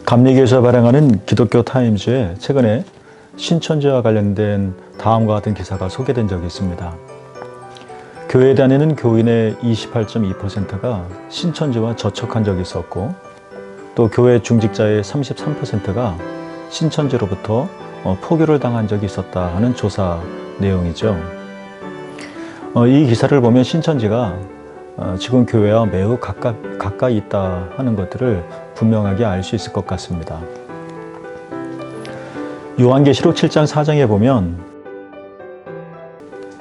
감리교에서 발행하는 기독교 타임즈에 최근에 신천지와 관련된 다음과 같은 기사가 소개된 적이 있습니다. 교회에 다니는 교인의 28.2%가 신천지와 접촉한 적이 있었고, 또 교회 중직자의 33%가 신천지로부터 포교를 당한 적이 있었다 하는 조사 내용이죠. 이 기사를 보면 신천지가 지금 교회와 매우 가까이 있다 하는 것들을 분명하게 알 수 있을 것 같습니다. 요한계시록 7장 4장에 보면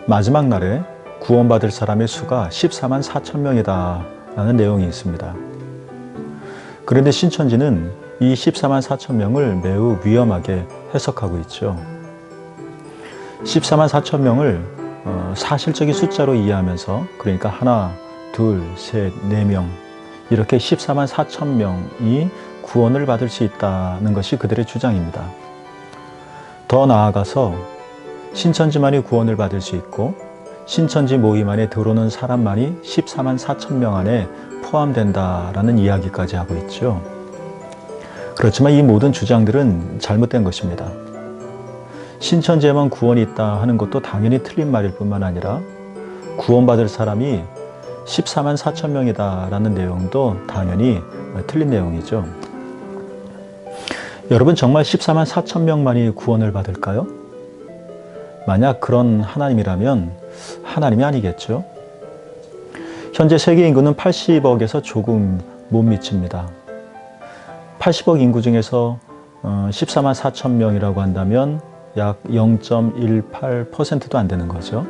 마지막 날에 구원받을 사람의 수가 14만 4천 명이다 라는 내용이 있습니다. 그런데 신천지는 이 14만 4천 명을 매우 위험하게 해석하고 있죠. 14만 4천 명을 사실적인 숫자로 이해하면서, 그러니까 하나, 둘, 셋, 네 명, 이렇게 14만 4천 명이 구원을 받을 수 있다는 것이 그들의 주장입니다. 더 나아가서 신천지만이 구원을 받을 수 있고 신천지 모임 안에 들어오는 사람만이 14만 4천 명 안에 포함된다라는 이야기까지 하고 있죠. 그렇지만 이 모든 주장들은 잘못된 것입니다. 신천지에만 구원이 있다 하는 것도 당연히 틀린 말일 뿐만 아니라 구원받을 사람이 14만 4천 명이다 라는 내용도 당연히 틀린 내용이죠. 여러분, 정말 14만 4천 명만이 구원을 받을까요? 만약 그런 하나님이라면 하나님이 아니겠죠. 현재 세계 인구는 80억에서 조금 못 미칩니다. 80억 인구 중에서 14만 4천 명이라고 한다면 약 0.18%도 안 되는 거죠.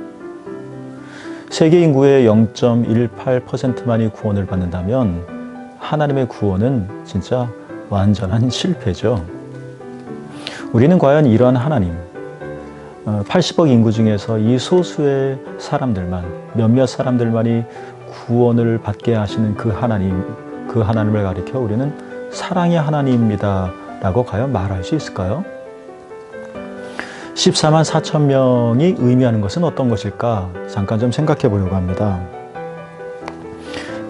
세계 인구의 0.18%만이 구원을 받는다면 하나님의 구원은 진짜 완전한 실패죠. 우리는 과연 이러한 하나님, 80억 인구 중에서 이 소수의 사람들만, 몇몇 사람들만이 구원을 받게 하시는 그 하나님을 가리켜 우리는 사랑의 하나님입니다 라고 과연 말할 수 있을까요? 14만 4천 명이 의미하는 것은 어떤 것일까? 잠깐 좀 생각해 보려고 합니다.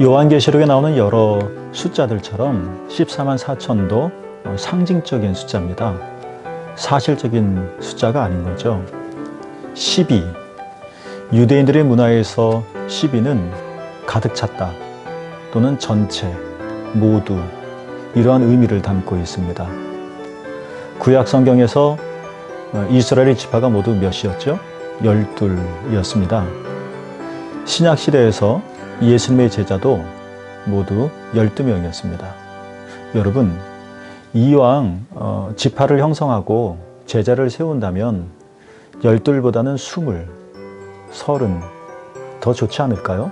요한계시록에 나오는 여러 숫자들처럼 14만 4천도 상징적인 숫자입니다. 사실적인 숫자가 아닌 거죠. 12. 유대인들의 문화에서 12는 가득 찼다 또는 전체, 모두, 이러한 의미를 담고 있습니다. 구약 성경에서 이스라엘의 지파가 모두 몇이었죠? 12이었습니다. 신약 시대에서 예수님의 제자도 모두 12명이었습니다. 여러분, 이왕 지파를 형성하고 제자를 세운다면 12보다는 20, 30 더 좋지 않을까요?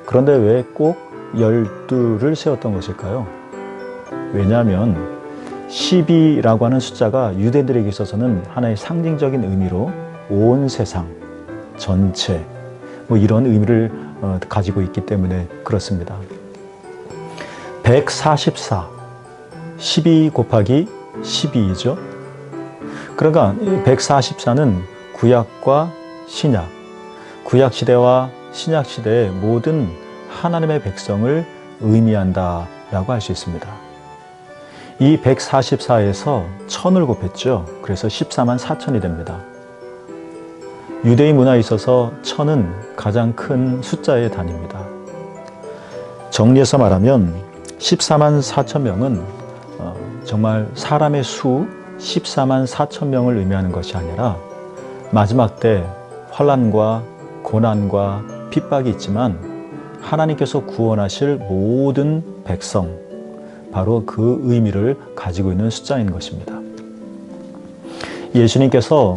그런데 왜 꼭 12를 세웠던 것일까요? 왜냐하면 12라고 하는 숫자가 유대인들에게 있어서는 하나의 상징적인 의미로 온 세상, 전체, 이런 의미를 가지고 있기 때문에 그렇습니다. 144, 12 곱하기 12이죠. 그러니까 144는 구약과 신약, 구약시대와 신약시대의 모든 하나님의 백성을 의미한다라고 할 수 있습니다. 이 144에서 1000을 곱했죠. 그래서 14만 4천이 됩니다. 유대인 문화에 있어서 1000은 가장 큰 숫자의 단위입니다. 정리해서 말하면 14만 4천 명은 정말 사람의 수 14만 4천 명을 의미하는 것이 아니라 마지막 때 환난과 고난과 핍박이 있지만 하나님께서 구원하실 모든 백성, 바로 그 의미를 가지고 있는 숫자인 것입니다. 예수님께서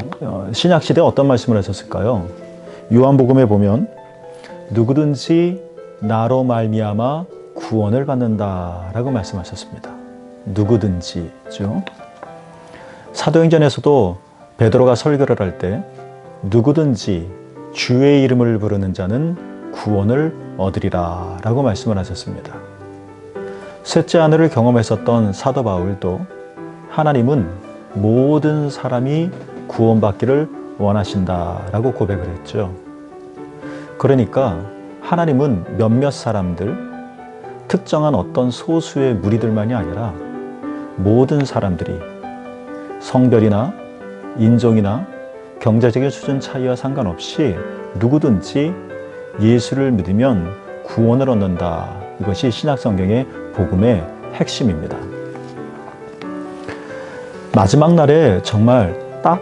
신약시대에 어떤 말씀을 하셨을까요? 요한복음에 보면 누구든지 나로 말미암아 구원을 받는다라고 말씀하셨습니다. 누구든지죠. 사도행전에서도 베드로가 설교를 할 때 누구든지 주의 이름을 부르는 자는 구원을 얻으리라 라고 말씀을 하셨습니다. 셋째 하늘을 경험했었던 사도 바울도 하나님은 모든 사람이 구원받기를 원하신다라고 고백을 했죠. 그러니까 하나님은 몇몇 사람들, 특정한 어떤 소수의 무리들만이 아니라 모든 사람들이 성별이나 인종이나 경제적인 수준 차이와 상관없이 누구든지 예수를 믿으면 구원을 얻는다. 이것이 신약성경의 복음의 핵심입니다. 마지막 날에 정말 딱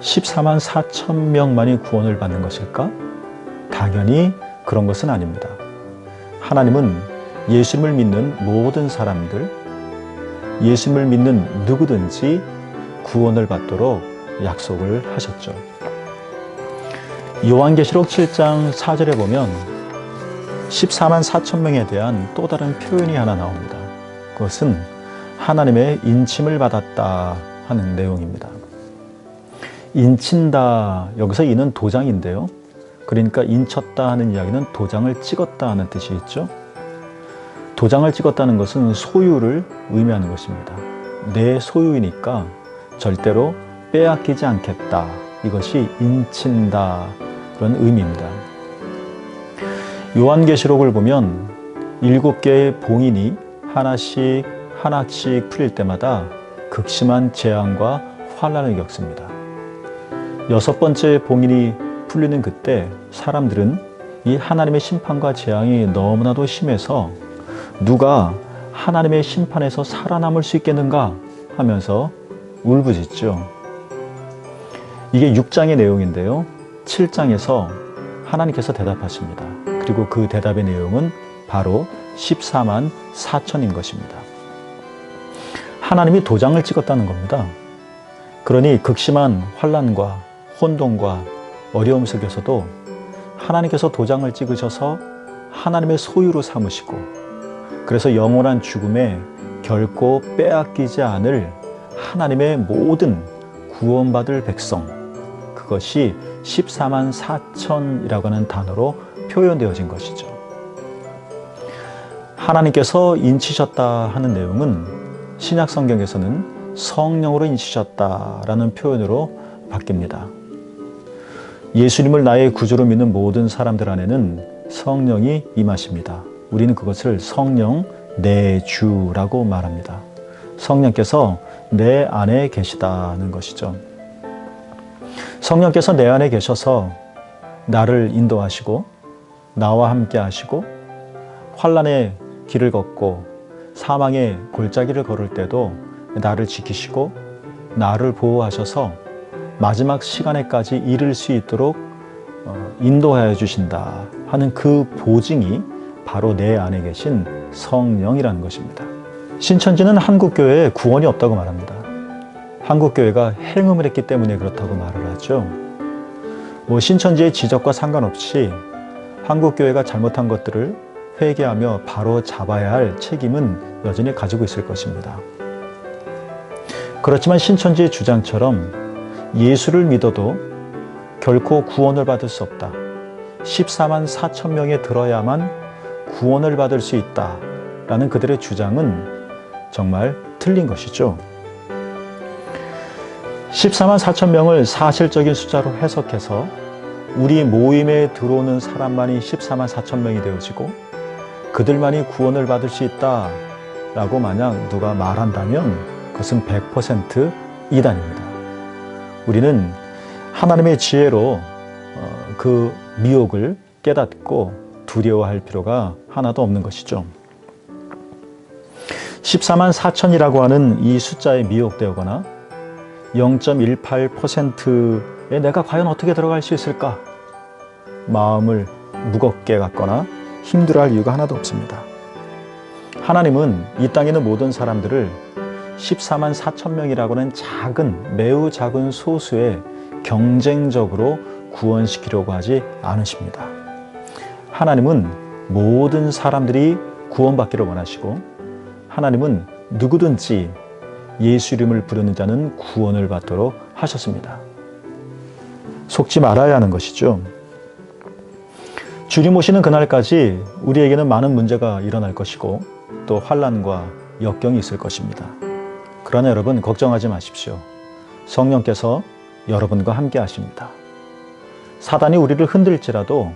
14만 4천 명만이 구원을 받는 것일까? 당연히 그런 것은 아닙니다. 하나님은 예수님을 믿는 모든 사람들, 예수님을 믿는 누구든지 구원을 받도록 약속을 하셨죠. 요한계시록 7장 4절에 보면 14만 4천 명에 대한 또 다른 표현이 하나 나옵니다. 그것은 하나님의 인침을 받았다 하는 내용입니다. 인친다, 여기서 이는 도장인데요. 그러니까 인쳤다 하는 이야기는 도장을 찍었다 하는 뜻이 있죠. 도장을 찍었다는 것은 소유를 의미하는 것입니다. 내 소유이니까 절대로 빼앗기지 않겠다. 이것이 인친다, 그런 의미입니다. 요한계시록을 보면 7개의 봉인이 하나씩 풀릴 때마다 극심한 재앙과 환난을 겪습니다. 6번째 봉인이 풀리는 그때 사람들은 이 하나님의 심판과 재앙이 너무나도 심해서 누가 하나님의 심판에서 살아남을 수 있겠는가 하면서 울부짖죠. 이게 6장의 내용인데요. 7장에서 하나님께서 대답하십니다. 그리고 그 대답의 내용은 바로 14만 4천인 것입니다. 하나님이 도장을 찍었다는 겁니다. 그러니 극심한 환난과 혼돈과 어려움 속에서도 하나님께서 도장을 찍으셔서 하나님의 소유로 삼으시고, 그래서 영원한 죽음에 결코 빼앗기지 않을 하나님의 모든 구원받을 백성, 그것이 14만 4천이라고 하는 단어로 표현되어진 것이죠. 하나님께서 인치셨다 하는 내용은 신약 성경에서는 성령으로 인치셨다라는 표현으로 바뀝니다. 예수님을 나의 구주로 믿는 모든 사람들 안에는 성령이 임하십니다. 우리는 그것을 성령 내주라고 말합니다. 성령께서 내 안에 계시다는 것이죠. 성령께서 내 안에 계셔서 나를 인도하시고 나와 함께 하시고 환난의 길을 걷고 사망의 골짜기를 걸을 때도 나를 지키시고 나를 보호하셔서 마지막 시간에까지 이를 수 있도록 인도하여 주신다 하는 그 보증이 바로 내 안에 계신 성령이라는 것입니다. 신천지는 한국교회에 구원이 없다고 말합니다. 한국교회가 행음을 했기 때문에 그렇다고 말을 하죠. 신천지의 지적과 상관없이 한국교회가 잘못한 것들을 회개하며 바로 잡아야 할 책임은 여전히 가지고 있을 것입니다. 그렇지만 신천지의 주장처럼 예수를 믿어도 결코 구원을 받을 수 없다. 14만 4천 명에 들어야만 구원을 받을 수 있다라는 그들의 주장은 정말 틀린 것이죠. 14만 4천 명을 사실적인 숫자로 해석해서 우리 모임에 들어오는 사람만이 14만 4천 명이 되어지고 그들만이 구원을 받을 수 있다라고 만약 누가 말한다면 그것은 100% 이단입니다. 우리는 하나님의 지혜로 그 미혹을 깨닫고 두려워할 필요가 하나도 없는 것이죠. 14만 4천이라고 하는 이 숫자에 미혹되거나 0.18%에 내가 과연 어떻게 들어갈 수 있을까? 마음을 무겁게 갖거나 힘들어할 이유가 하나도 없습니다. 하나님은 이 땅에 있는 모든 사람들을 14만 4천 명이라고 하는 매우 작은 소수에 경쟁적으로 구원시키려고 하지 않으십니다. 하나님은 모든 사람들이 구원받기를 원하시고 하나님은 누구든지 예수 이름을 부르는 자는 구원을 받도록 하셨습니다. 속지 말아야 하는 것이죠. 주님 오시는 그날까지 우리에게는 많은 문제가 일어날 것이고 또 환난과 역경이 있을 것입니다. 그러나 여러분 걱정하지 마십시오. 성령께서 여러분과 함께 하십니다. 사단이 우리를 흔들지라도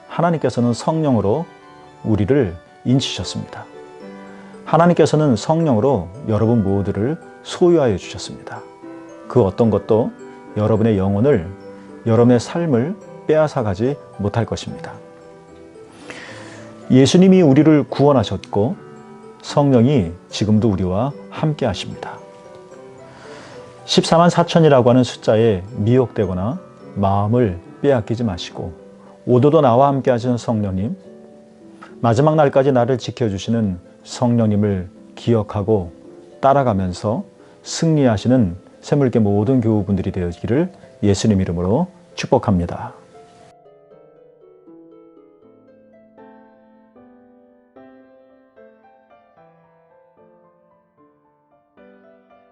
하나님께서는 성령으로 우리를 인치셨습니다. 하나님께서는 성령으로 여러분 모두를 소유하여 주셨습니다. 그 어떤 것도 여러분의 영혼을, 여러분의 삶을 빼앗아 가지 못할 것입니다. 예수님이 우리를 구원하셨고 성령이 지금도 우리와 함께 하십니다. 14만 4천이라고 하는 숫자에 미혹되거나 마음을 빼앗기지 마시고 오도도 나와 함께 하시는 성령님, 마지막 날까지 나를 지켜주시는 성령님을 기억하고 따라가면서 승리하시는 새물교 모든 교우분들이 되어지기를 예수님 이름으로 축복합니다.